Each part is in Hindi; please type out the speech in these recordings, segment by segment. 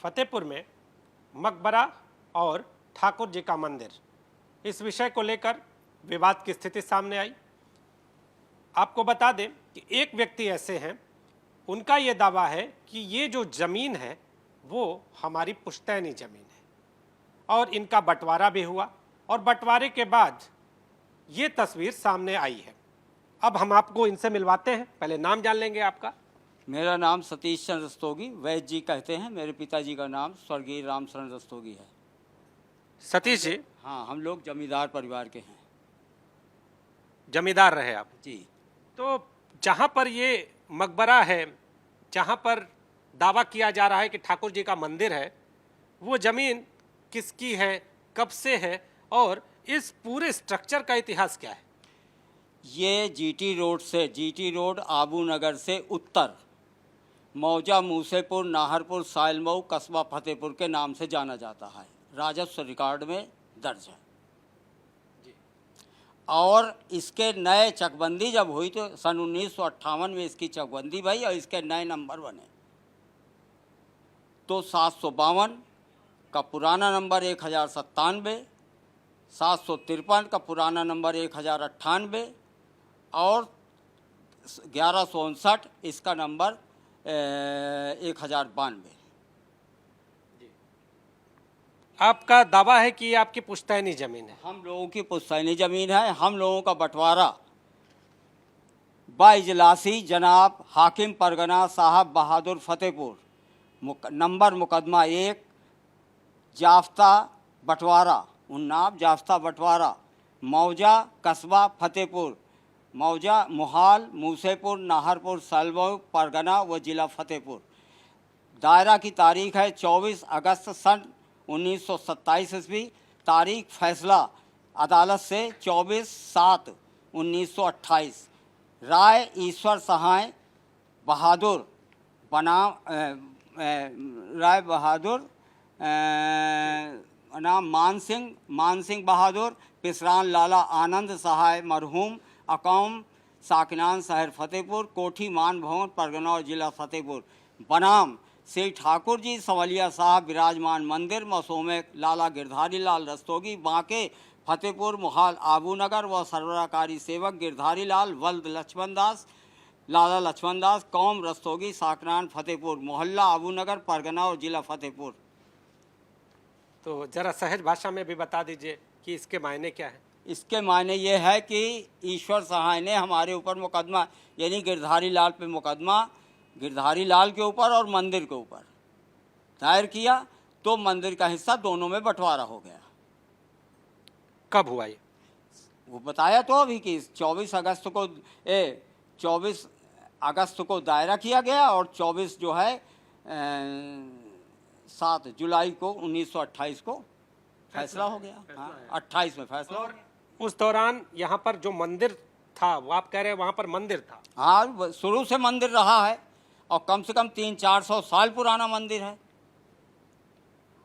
फतेहपुर में मकबरा और ठाकुर जी का मंदिर, इस विषय को लेकर विवाद की स्थिति सामने आई। आपको बता दें कि एक व्यक्ति ऐसे हैं, उनका ये दावा है कि ये जो जमीन है वो हमारी पुश्तैनी जमीन है और इनका बंटवारा भी हुआ और बंटवारे के बाद ये तस्वीर सामने आई है। अब हम आपको इनसे मिलवाते हैं, पहले नाम जान लेंगे आपका। मेरा नाम सतीश चंद्र रस्तोगी, वैद्य जी कहते हैं। मेरे पिताजी का नाम स्वर्गीय रामशरण रस्तोगी है। सतीश जी, हाँ, हम लोग जमींदार परिवार के हैं। जमींदार रहे आप जी। तो जहां पर ये मकबरा है, जहां पर दावा किया जा रहा है कि ठाकुर जी का मंदिर है, वो जमीन किसकी है, कब से है और इस पूरे स्ट्रक्चर का इतिहास क्या है? ये जीटी रोड आबू नगर से उत्तर मौजा, मूसेपुर, नाहरपुर, साइलमऊ, कस्बा फतेहपुर के नाम से जाना जाता है। राजस्व रिकॉर्ड में दर्ज है। और इसके नए चकबंदी जब हुई तो सन 1958 में इसकी चकबंदी भई और इसके नए नंबर बने। तो 752 का पुराना नंबर 1097, 753 का पुराना नंबर 1098 और 1159 इसका नंबर 1092। आपका दावा है कि ये आपकी पुश्तैनी जमीन है? हम लोगों की पुश्तैनी जमीन है। हम लोगों का बंटवारा बाइजलासी जनाब हाकिम परगना साहब बहादुर फतेहपुर, नंबर मुकदमा 1, जाफ्ता बंटवारा, उन्नाव जाफ्ता बंटवारा, मौजा कस्बा फतेहपुर, मौजा मोहाल, मूसेपुर, नाहरपुर, साइलमऊ, परगना व जिला फतेहपुर। दायरा की तारीख है 24 अगस्त सन 1927 ईस्वी। तारीख फैसला अदालत से 24/7/1928। राय ईश्वर सहाय बहादुर बनाम राय बहादुर नाम मान सिंह बहादुर, पिसरान लाला आनंद सहाय मरहूम, अकौम साकिनान शहर फतेहपुर, कोठी मान भवन परगना और जिला फतेहपुर। बनाम श्री ठाकुर जी सवलिया साहब विराजमान मंदिर मसोमे लाला गिरधारी लाल रस्तोगी, बांके फतेहपुर, मोहाल आबू नगर व सरबराहकारी सेवक गिरधारी लाल वल्द लक्ष्मण दास लाला लक्ष्मण दास, कौम रस्तोगी, साकरान फतेहपुर, मोहल्ला आबू नगर परगना और जिला फतेहपुर। तो जरा सहज भाषा में भी बता दीजिए कि इसके मायने क्या है? इसके मायने ये है कि ईश्वर सहाय ने हमारे ऊपर मुकदमा, यानी गिरधारी लाल पे मुकदमा, गिरधारी लाल के ऊपर और मंदिर के ऊपर दायर किया, तो मंदिर का हिस्सा दोनों में बंटवारा हो गया। कब हुआ ये? वो बताया तो अभी कि 24 अगस्त को दायरा किया गया और 24 जो है 7 जुलाई को 1928 को फैसला हो गया। हाँ, 28 में फैसला। और उस दौरान यहाँ पर जो मंदिर था, वो आप कह रहे हैं वहाँ पर मंदिर था? हाँ, शुरू से मंदिर रहा है और कम से कम 300-400 साल पुराना मंदिर है।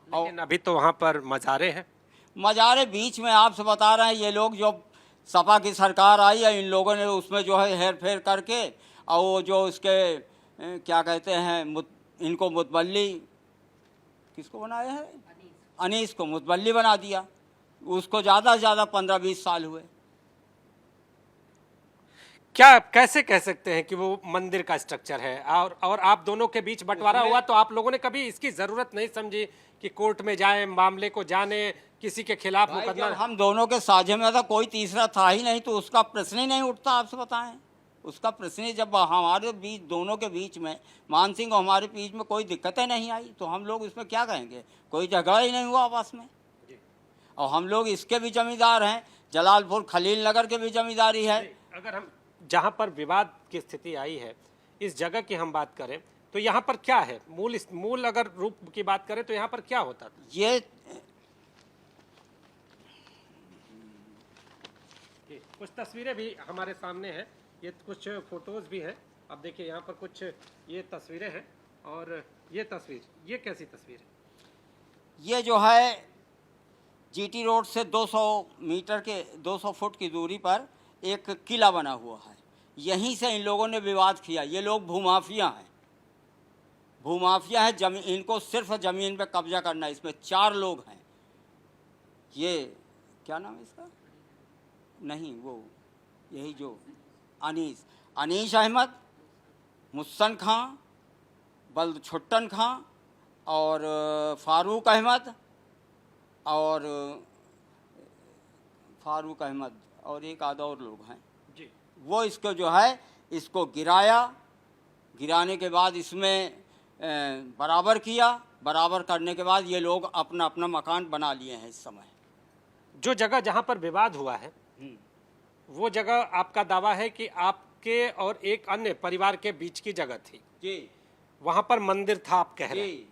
लेकिन अभी तो वहाँ पर मज़ारे हैं। मज़ारे बीच में आपसे बता रहे हैं, ये लोग जो सपा की सरकार आई है, इन लोगों ने उसमें जो है हेर फेर करके और वो जो इसके क्या कहते हैं, इनको मुतबल्ली किसको बनाया है, अनीस को मुतबल्ली बना दिया। उसको ज़्यादा से ज़्यादा 15-20 साल हुए। क्या कैसे कह सकते हैं कि वो मंदिर का स्ट्रक्चर है और आप दोनों के बीच बंटवारा हुआ, तो आप लोगों ने कभी इसकी जरूरत नहीं समझी कि कोर्ट में जाएं, मामले को जाने, किसी के खिलाफ मुकदमा? हम दोनों के साझे में था, कोई तीसरा था ही नहीं, तो उसका प्रश्न ही नहीं उठता। आपसे बताएं, उसका प्रश्न ही, जब हमारे बीच दोनों के बीच में मान सिंह और हमारे बीच में कोई दिक्कतें नहीं आई, तो हम लोग इसमें क्या कहेंगे? कोई झगड़ा ही नहीं हुआ आपस में। और हम लोग इसके भी जमींदार हैं, जलालपुर खलील नगर के भी जमींदारी है। अगर हम जहाँ पर विवाद की स्थिति आई है, इस जगह की हम बात करें तो यहाँ पर क्या है मूल अगर रूप की बात करें तो यहाँ पर क्या होता था? ये कुछ तस्वीरें भी हमारे सामने हैं, ये कुछ फोटोज भी हैं। अब देखिए यहाँ पर कुछ ये तस्वीरें हैं और ये तस्वीर, ये कैसी तस्वीर है? ये जो है जीटी रोड से 200 फुट की दूरी पर एक किला बना हुआ है। यहीं से इन लोगों ने विवाद किया। ये लोग भूमाफिया हैं, भूमाफिया है, जमीन, इनको सिर्फ ज़मीन पे कब्जा करना है। इसमें 4 लोग हैं। ये क्या नाम है इसका, नहीं वो यही जो अनीस अहमद, मुहसन खां, बल्द छुट्टन खां और फारूक अहमद और एक आधा और लोग हैं जी। वो इसको जो है इसको गिराने के बाद इसमें बराबर किया। बराबर करने के बाद ये लोग अपना अपना मकान बना लिए हैं। इस समय जो जगह जहां पर विवाद हुआ है वो जगह आपका दावा है कि आपके और एक अन्य परिवार के बीच की जगह थी जी, वहां पर मंदिर था, आप कह रहे हैं? जी,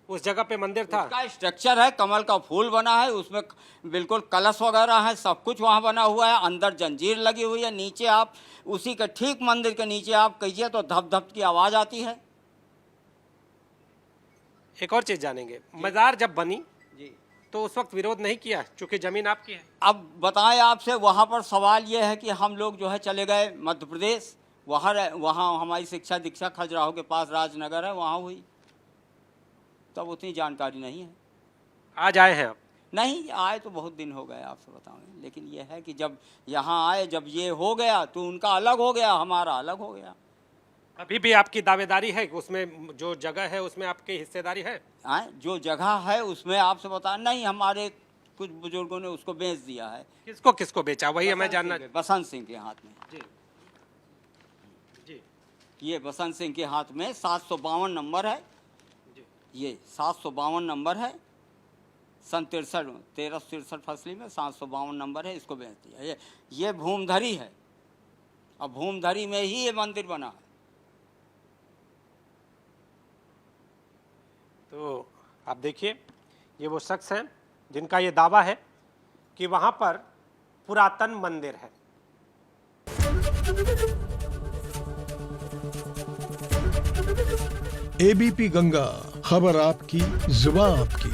उस जगह पे मंदिर था? उसका स्ट्रक्चर है, कमल का फूल बना है, उसमें बिल्कुल कलश वगैरह है, सब कुछ वहाँ बना हुआ है। अंदर जंजीर लगी हुई है। नीचे आप उसी के ठीक मंदिर के नीचे आप कहिए तो धप धप की आवाज़ आती है। एक और चीज जानेंगे, मजार जब बनी जी, तो उस वक्त विरोध नहीं किया क्योंकि जमीन आपकी है? अब बताएं आपसे, वहाँ पर सवाल ये है कि हम लोग जो है चले गए मध्य प्रदेश, वहाँ हमारी शिक्षा दीक्षा खजुराहो के पास राजनगर है, वहाँ हुई, तब उतनी जानकारी नहीं है। आज आए हैं आप? नहीं आए तो बहुत दिन हो गए आपसे बताऊँ, लेकिन ये है कि जब यहाँ आए, जब ये हो गया तो उनका अलग हो गया, हमारा अलग हो गया। अभी भी आपकी दावेदारी है कि उसमें जो जगह है उसमें आपकी हिस्सेदारी है? जो जगह है उसमें आपसे बता, नहीं, हमारे कुछ बुजुर्गों ने उसको बेच दिया है। किसको किसको बेचा, वही हमें जानना। बसंत सिंह के हाथ में जी जी ये बसंत सिंह के हाथ में 752 नंबर है। ये 752 नंबर है, सन 1363 फसली में 752 नंबर है, इसको बेच दिया। ये भूमधरी है, अब भूमधरी में ही ये मंदिर बना है। तो आप देखिए, ये वो शख्स हैं जिनका ये दावा है कि वहां पर पुरातन मंदिर है। एबीपी गंगा, खबर आपकी, जुबान आपकी।